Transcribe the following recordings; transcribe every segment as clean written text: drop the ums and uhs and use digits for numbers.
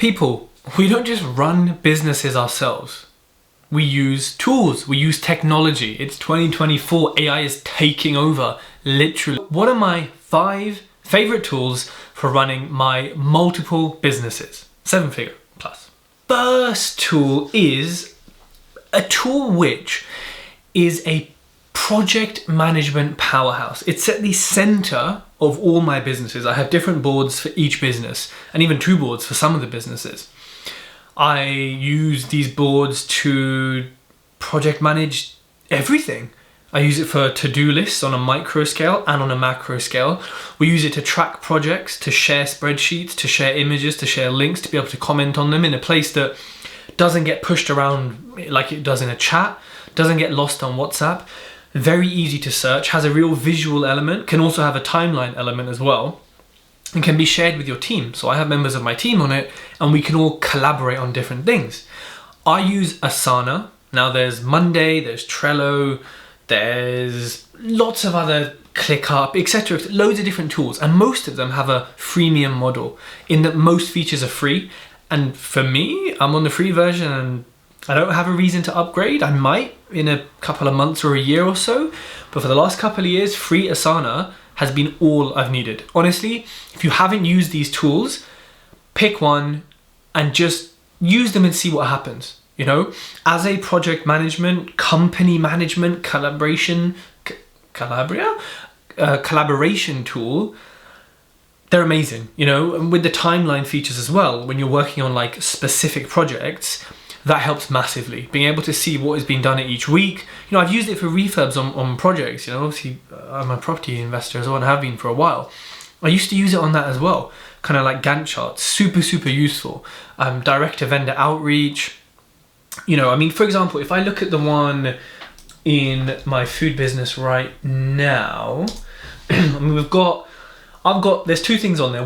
People, we don't just run businesses ourselves. We use tools, we use technology. It's 2024, AI is taking over, literally. What are my 5 favorite tools for running my multiple businesses? 7-figure plus. First tool is a tool which is a project management powerhouse. It's at the center of all my businesses. I have different boards for each business and even 2 boards for some of the businesses. I use these boards to project manage everything. I use it for to-do lists on a micro scale and on a macro scale. We use it to track projects, to share spreadsheets, to share images, to share links, to be able to comment on them in a place that doesn't get pushed around like it does in a chat, doesn't get lost on WhatsApp. Very easy to search, has a real visual element, can also have a timeline element as well, and can be shared with your team. So I have members of my team on it and we can all collaborate on different things. I use Asana. Now there's Monday, there's Trello, there's lots of other ClickUp, etc. Loads of different tools, and most of them have a freemium model in that most features are free. And for me, I'm on the free version and I don't have a reason to upgrade. I might in a couple of months or a year or so, but for the last couple of years, free Asana has been all I've needed. Honestly, if you haven't used these tools, pick one and just use them and see what happens. You know, as a project management, company management, collaboration tool, they're amazing, you know, and with the timeline features as well, when you're working on like specific projects, that helps massively. Being able to see what is being done each week. You know, I've used it for refurbs on projects, you know, obviously I'm a property investor as well and have been for a while. I used to use it on that as well, kind of like Gantt charts, super useful. Direct to vendor outreach. You know, I mean, for example, if I look at the one in my food business right now, I mean, there's 2 things on there.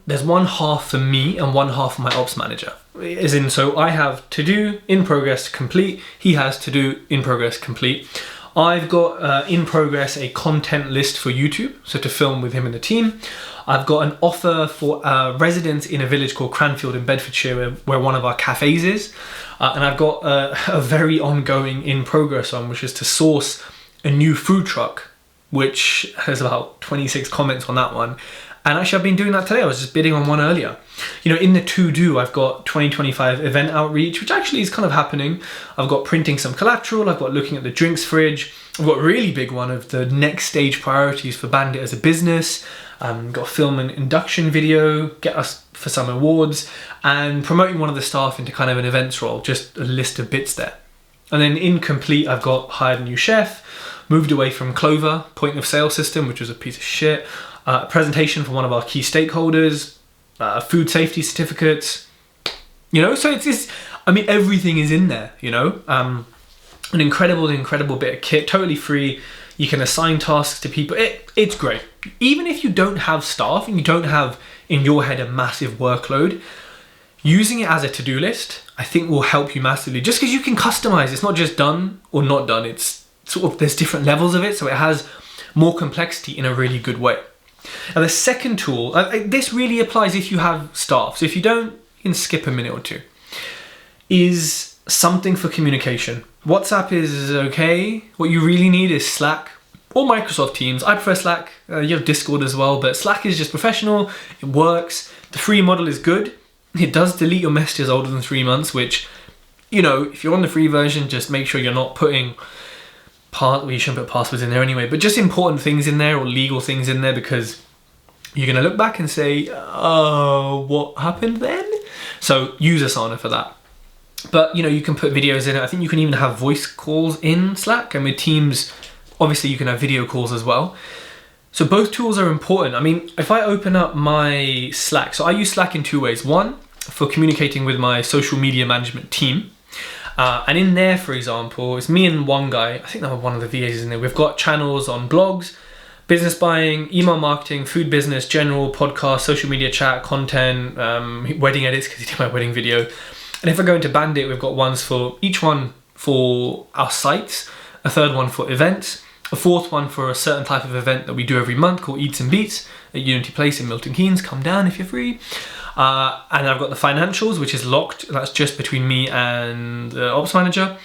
There's one half for me and one half for my ops manager. As in, so I have to do, in progress, complete. He has to do, in progress, complete. I've got in progress a content list for YouTube, so to film with him and the team. I've got an offer for residents in a village called Cranfield in Bedfordshire, where one of our cafes is. And I've got a very ongoing in progress one, which is to source a new food truck, which has about 26 comments on that one. And actually I've been doing that today. I was just bidding on one earlier. You know, in the to-do, I've got 2025 event outreach, which actually is kind of happening. I've got printing some collateral. I've got looking at the drinks fridge. I've got a really big one of the next stage priorities for Bandit as a business. Got film an induction video, get us for some awards, and promoting one of the staff into kind of an events role, just a list of bits there. And then incomplete, I've got hired a new chef, moved away from Clover, point of sale system, which was a piece of shit, presentation for one of our key stakeholders, food safety certificates, you know, so it's just, I mean, everything is in there, you know, an incredible bit of kit, totally free. You can assign tasks to people. It's great. Even if you don't have staff and you don't have in your head a massive workload, using it as a to-do list, I think will help you massively. Just because you can customize, it's not just done or not done. It's sort of, there's different levels of it. So it has more complexity in a really good way. Now the second tool, this really applies if you have staff. So if you don't, you can skip a minute or 2, is something for communication. WhatsApp is okay. What you really need is Slack or Microsoft Teams. I prefer Slack. You have Discord as well, but Slack is just professional. It works. The free model is good. It does delete your messages older than 3 months, which, you know, if you're on the free version, just make sure you're not putting well, you shouldn't put passwords in there anyway, but just important things in there or legal things in there, because you're going to look back and say, oh, what happened then? So use Asana for that. But, you know, you can put videos in it. I think you can even have voice calls in Slack, and with Teams, obviously you can have video calls as well. So both tools are important. I mean, if I open up my Slack, so I use Slack in 2 ways. One, for communicating with my social media management team. And in there, for example, it's me and one guy, I think that was one of the VAs in there. We've got channels on blogs, business buying, email marketing, food business, general, podcast, social media chat, content, wedding edits, because he did my wedding video. And if I go into Bandit, we've got ones for each one for our sites, a third one for events, a fourth one for a certain type of event that we do every month called Eats and Beats at Unity Place in Milton Keynes. Come down if you're free. And I've got the financials, which is locked. That's just between me and the ops manager.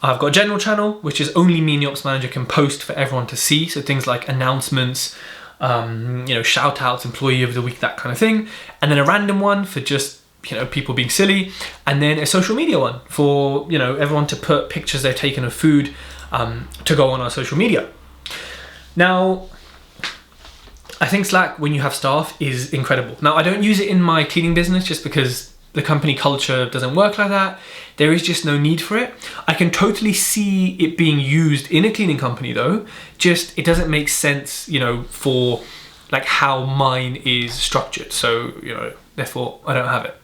I've got a general channel, which is only me and the ops manager can post for everyone to see. So things like announcements, shout outs, employee of the week, that kind of thing. And then a random one for just, people being silly. And then a social media one for, everyone to put pictures they've taken of food to go on our social media. Now, I think Slack, when you have staff, is incredible. Now, I don't use it in my cleaning business just because the company culture doesn't work like that. There is just no need for it. I can totally see it being used in a cleaning company though. Just, it doesn't make sense, for like how mine is structured. So, therefore I don't have it.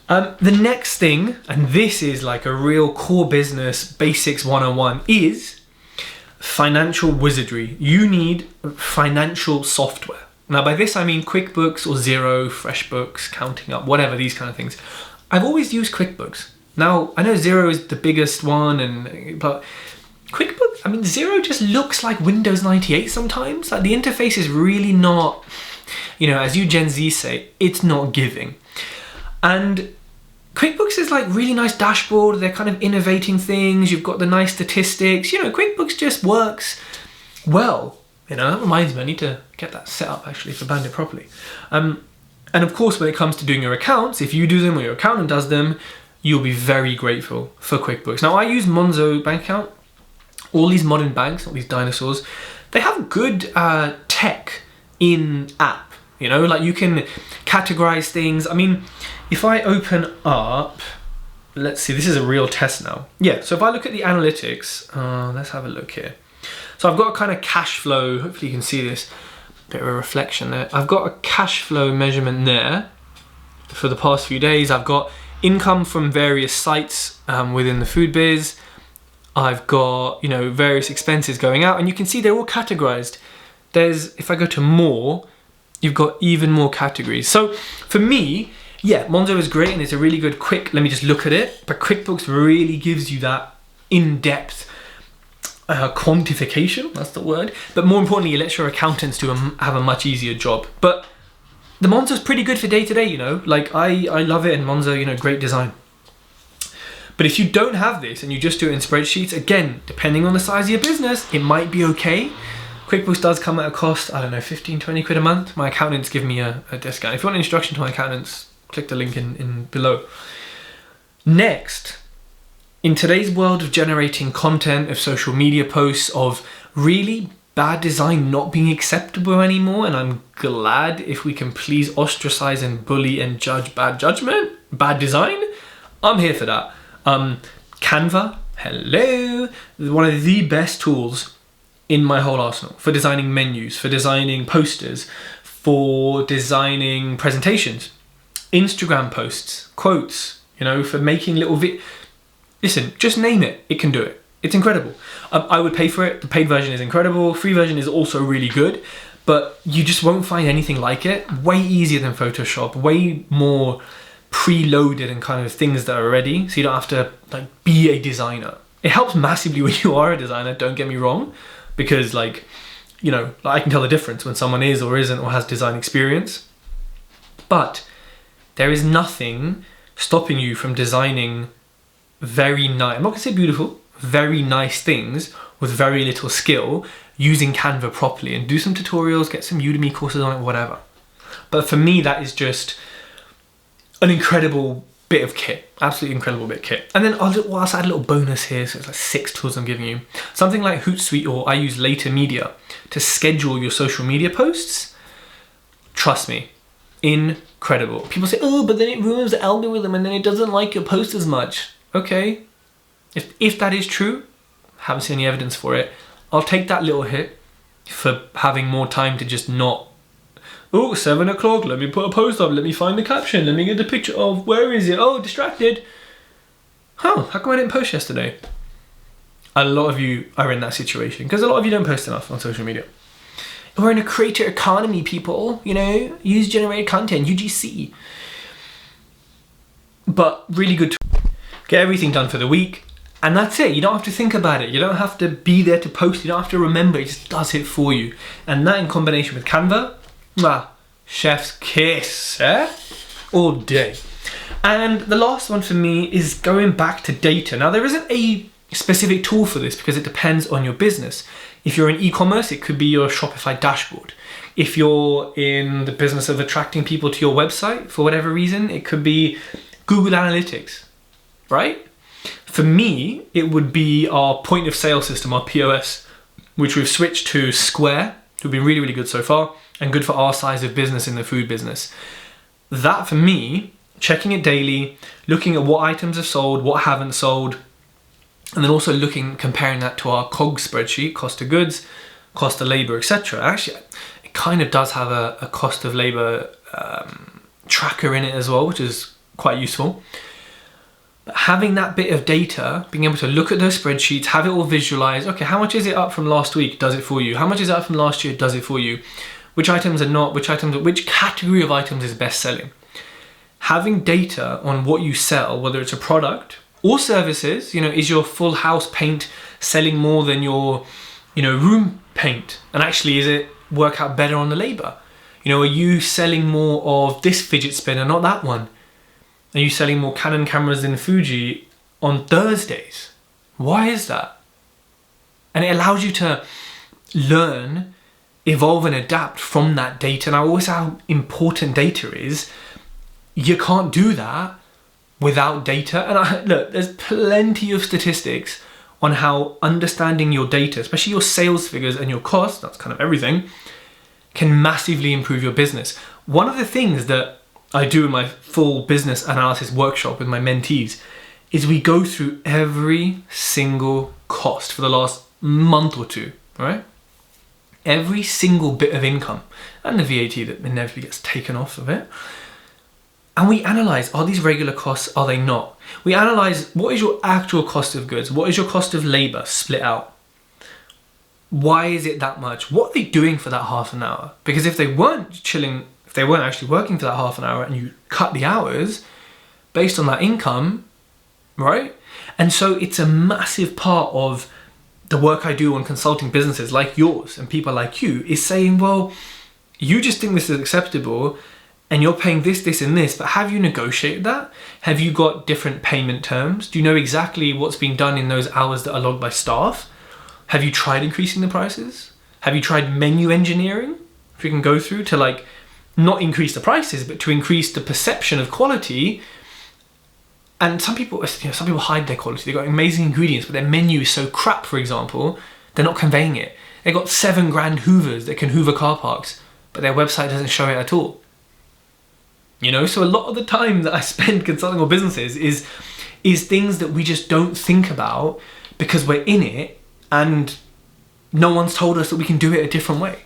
The next thing, and this is like a real core business basics 101, is financial wizardry. You need financial software. Now by this I mean QuickBooks or Xero, FreshBooks, Counting Up, whatever, these kind of things. I've always used QuickBooks. Now I know Xero is the biggest one, but QuickBooks, Xero just looks like Windows 98 sometimes. Like the interface is really not, as you Gen Z say, it's not giving. And QuickBooks is like really nice dashboard. They're kind of innovating things. You've got the nice statistics. QuickBooks just works well. That reminds me, I need to get that set up actually for Bandit properly. And of course, when it comes to doing your accounts, if you do them or your accountant does them, you'll be very grateful for QuickBooks. Now I use Monzo bank account. All these modern banks, all these dinosaurs, they have good tech in app. Like you can categorize things. If I open up, let's see, this is a real test now. Yeah, so if I look at the analytics, let's have a look here. So I've got a kind of cash flow, hopefully you can see this, bit of a reflection there. I've got a cash flow measurement there for the past few days. I've got income from various sites within the food biz. I've got, various expenses going out, and you can see they're all categorized. If I go to more, you've got even more categories. So for me, yeah, Monzo is great and it's a really good let me just look at it. But QuickBooks really gives you that in-depth quantification, that's the word. But more importantly, it lets your accountants have a much easier job. But the Monzo's pretty good for day-to-day, Like I love it, and Monzo, great design. But if you don't have this and you just do it in spreadsheets, again, depending on the size of your business, it might be okay. QuickBooks does come at a cost, I don't know, 15, 20 quid a month. My accountants give me a discount. If you want an instruction to my accountants, click the link in below. Next, in today's world of generating content, of social media posts, of really bad design not being acceptable anymore, and I'm glad if we can please ostracize and bully and judge bad design, I'm here for that. Canva, hello, one of the best tools in my whole arsenal for designing menus, for designing posters, for designing presentations, Instagram posts, quotes, for making little Listen, just name it, it can do it. It's incredible. I would pay for it. The paid version is incredible. Free version is also really good, but you just won't find anything like it. Way easier than Photoshop, way more preloaded and kind of things that are ready, so you don't have to be a designer. It helps massively when you are a designer, don't get me wrong, because I can tell the difference when someone is or isn't or has design experience. But there is nothing stopping you from designing very nice, I'm not gonna say beautiful, very nice things with very little skill using Canva properly, and do some tutorials, get some Udemy courses on it, whatever. But for me, that is just an incredible bit of kit, absolutely incredible bit of kit. And then I'll also add a little bonus here, so it's like 6 tools I'm giving you. Something like Hootsuite, or I use Later Media to schedule your social media posts. Trust me, incredible. People say, oh, but then it ruins the algorithm and then it doesn't like your post as much. Okay, if that is true, haven't seen any evidence for it, I'll take that little hit for having more time to just not, 7 o'clock, let me put a post up, let me find the caption, let me get the picture of, where is it? Oh, distracted. How come I didn't post yesterday? A lot of you are in that situation because a lot of you don't post enough on social media. We're in a creator economy, people, use generated content, UGC. But really good get everything done for the week, and that's it. You don't have to think about it. You don't have to be there to post. You don't have to remember. It just does it for you. And that in combination with Canva, chef's kiss, eh? all day. And the last one for me is going back to data. Now, there isn't a specific tool for this because it depends on your business. If you're in e-commerce, it could be your Shopify dashboard. If you're in the business of attracting people to your website for whatever reason, it could be Google Analytics, right? For me, it would be our point of sale system, our POS, which we've switched to Square, who've been really, really good so far, and good for our size of business in the food business. That for me, checking it daily, looking at what items have sold, what haven't sold, and then also comparing that to our COGS spreadsheet, cost of goods, cost of labor, etc. Actually, it kind of does have a cost of labor tracker in it as well, which is quite useful. But having that bit of data, being able to look at those spreadsheets, have it all visualized. Okay, how much is it up from last week? Does it for you? How much is it up from last year? Does it for you? Which items are not? Which category of items is best selling? Having data on what you sell, whether it's a product or services, is your full house paint selling more than your, room paint? And actually, is it work out better on the labor? Are you selling more of this fidget spinner, not that one? Are you selling more Canon cameras than Fuji on Thursdays? Why is that? And it allows you to learn, evolve and adapt from that data. And I always say how important data is. You can't do that without data. And look, there's plenty of statistics on how understanding your data, especially your sales figures and your costs, that's kind of everything, can massively improve your business. One of the things that I do in my full business analysis workshop with my mentees is we go through every single cost for the last month or two, right? Every single bit of income and the VAT that inevitably gets taken off of it. And we analyze, are these regular costs? Are they not? We analyze, what is your actual cost of goods? What is your cost of labor split out? Why is it that much? What are they doing for that half an hour? Because if they weren't actually working for that half an hour and you cut the hours based on that income, right? And so it's a massive part of the work I do on consulting businesses like yours and people like you is saying, well, you just think this is acceptable and you're paying this, this, and this, but have you negotiated that? Have you got different payment terms? Do you know exactly what's being done in those hours that are logged by staff? Have you tried increasing the prices? Have you tried menu engineering? If we can go through to not increase the prices, but to increase the perception of quality. And some people hide their quality. They've got amazing ingredients, but their menu is so crap, for example, they're not conveying it. They've got 7 grand hoovers that can hoover car parks, but their website doesn't show it at all. So a lot of the time that I spend consulting with businesses is things that we just don't think about because we're in it and no one's told us that we can do it a different way.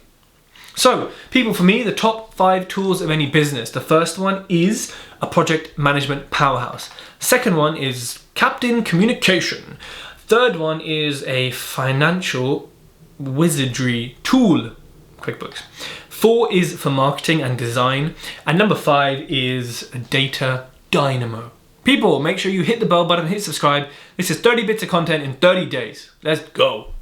So, people, for me, the top 5 tools of any business. The first one is a project management powerhouse. Second one is Captain Communication. Third one is a financial wizardry tool, QuickBooks. 4 is for marketing and design. And number 5 is a data dynamo. People, make sure you hit the bell button, hit subscribe. This is 30 bits of content in 30 days. Let's go.